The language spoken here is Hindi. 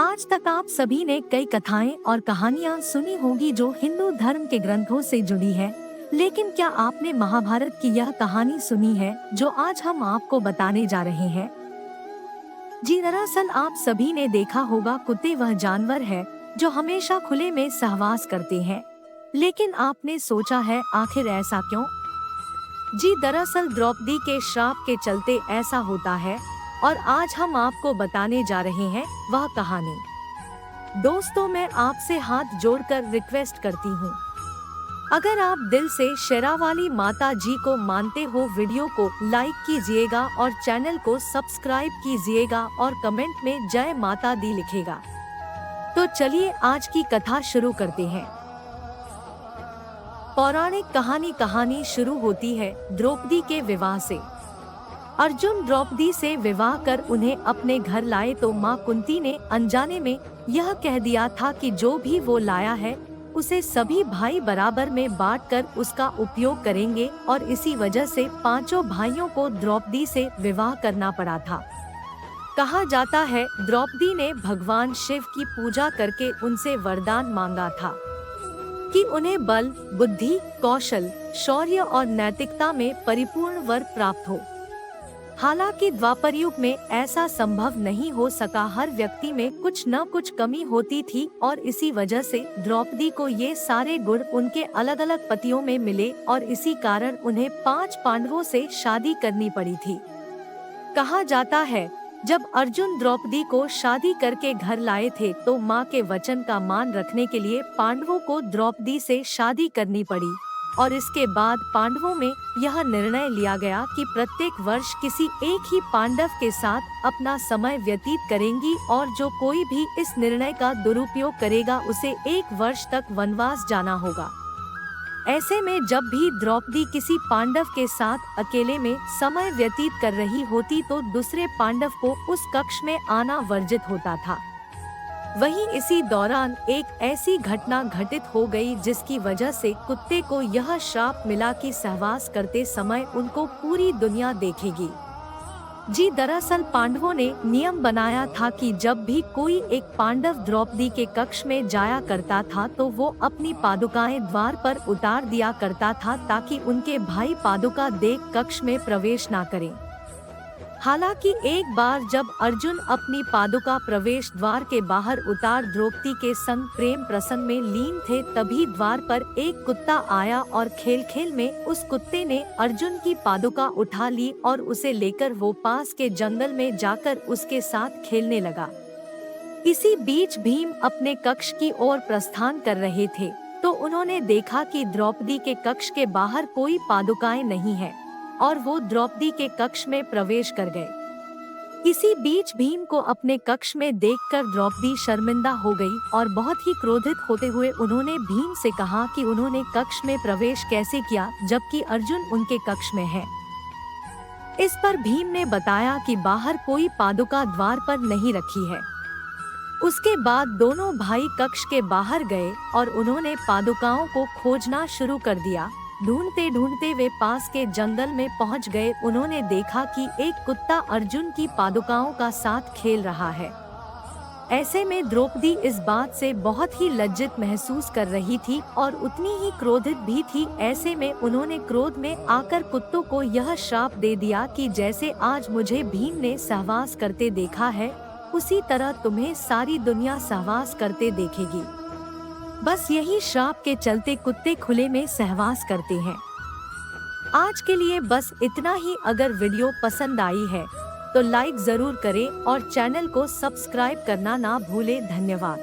आज तक आप सभी ने कई कथाएं और कहानियां सुनी होंगी जो हिंदू धर्म के ग्रंथों से जुड़ी है, लेकिन क्या आपने महाभारत की यह कहानी सुनी है जो आज हम आपको बताने जा रहे हैं? जी दरअसल आप सभी ने देखा होगा, कुत्ते वह जानवर है जो हमेशा खुले में सहवास करते हैं। लेकिन आपने सोचा है आखिर ऐसा क्यों? जी दरअसल द्रौपदी के श्राप के चलते ऐसा होता है और आज हम आपको बताने जा रहे हैं वह कहानी। दोस्तों, मैं आपसे हाथ जोड़कर रिक्वेस्ट करती हूँ, अगर आप दिल से शेरावाली माता जी को मानते हो, वीडियो को लाइक कीजिएगा और चैनल को सब्सक्राइब कीजिएगा और कमेंट में जय माता दी लिखेगा। तो चलिए आज की कथा शुरू करते हैं। पौराणिक कहानी शुरू होती है द्रौपदी के विवाह से। अर्जुन द्रौपदी से विवाह कर उन्हें अपने घर लाए तो माँ कुंती ने अनजाने में यह कह दिया था कि जो भी वो लाया है उसे सभी भाई बराबर में बांटकर उसका उपयोग करेंगे, और इसी वजह से पांचों भाइयों को द्रौपदी से विवाह करना पड़ा था। कहा जाता है द्रौपदी ने भगवान शिव की पूजा करके उनसे वरदान मांगा था कि उन्हें बल, बुद्धि, कौशल, शौर्य और नैतिकता में परिपूर्ण वर प्राप्त हो। हालांकि द्वापर युग में ऐसा संभव नहीं हो सका, हर व्यक्ति में कुछ न कुछ कमी होती थी और इसी वजह से द्रौपदी को ये सारे गुण उनके अलग अलग पतियों में मिले और इसी कारण उन्हें 5 पांडवों से शादी करनी पड़ी थी। कहा जाता है जब अर्जुन द्रौपदी को शादी करके घर लाए थे तो माँ के वचन का मान रखने के लिए पांडवों को द्रौपदी से शादी करनी पड़ी, और इसके बाद पांडवों में यह निर्णय लिया गया कि प्रत्येक वर्ष किसी एक ही पांडव के साथ अपना समय व्यतीत करेंगी और जो कोई भी इस निर्णय का दुरुपयोग करेगा उसे 1 वर्ष तक वनवास जाना होगा। ऐसे में जब भी द्रौपदी किसी पांडव के साथ अकेले में समय व्यतीत कर रही होती तो दूसरे पांडव को उस कक्ष में आना वर्जित होता था। वहीं इसी दौरान एक ऐसी घटना घटित हो गई जिसकी वजह से कुत्ते को यह श्राप मिला कि सहवास करते समय उनको पूरी दुनिया देखेगी। जी दरअसल पांडवों ने नियम बनाया था कि जब भी कोई एक पांडव द्रौपदी के कक्ष में जाया करता था तो वो अपनी पादुकाएं द्वार पर उतार दिया करता था ताकि उनके भाई पादुका देख कक्ष में प्रवेश ना करें। हालांकि एक बार जब अर्जुन अपनी पादुका प्रवेश द्वार के बाहर उतार द्रौपदी के संग प्रेम प्रसंग में लीन थे, तभी द्वार पर एक कुत्ता आया और खेल खेल में उस कुत्ते ने अर्जुन की पादुका उठा ली और उसे लेकर वो पास के जंगल में जाकर उसके साथ खेलने लगा। इसी बीच भीम अपने कक्ष की ओर प्रस्थान कर रहे थे तो उन्होंने देखा कि द्रौपदी के कक्ष के बाहर कोई पादुकाएं नहीं है और वो द्रौपदी के कक्ष में प्रवेश कर गए। इसी बीच भीम को अपने कक्ष में देखकर द्रौपदी शर्मिंदा हो गई और बहुत ही क्रोधित होते हुए उन्होंने भीम से कहा कि उन्होंने कक्ष में प्रवेश कैसे किया जबकि अर्जुन उनके कक्ष में है। इस पर भीम ने बताया कि बाहर कोई पादुका द्वार पर नहीं रखी है। उसके बाद दोनों भाई कक्ष के बाहर गए और उन्होंने पादुकाओं को खोजना शुरू कर दिया। ढूंढते ढूंढते वे पास के जंगल में पहुंच गए। उन्होंने देखा कि एक कुत्ता अर्जुन की पादुकाओं का साथ खेल रहा है। ऐसे में द्रौपदी इस बात से बहुत ही लज्जित महसूस कर रही थी और उतनी ही क्रोधित भी थी। ऐसे में उन्होंने क्रोध में आकर कुत्तों को यह श्राप दे दिया कि जैसे आज मुझे भीम ने सहवास करते देखा है उसी तरह तुम्हें सारी दुनिया सहवास करते देखेगी। बस यही श्राप के चलते कुत्ते खुले में सहवास करते हैं। आज के लिए बस इतना ही। अगर वीडियो पसंद आई है तो लाइक जरूर करें और चैनल को सब्सक्राइब करना ना भूलें। धन्यवाद।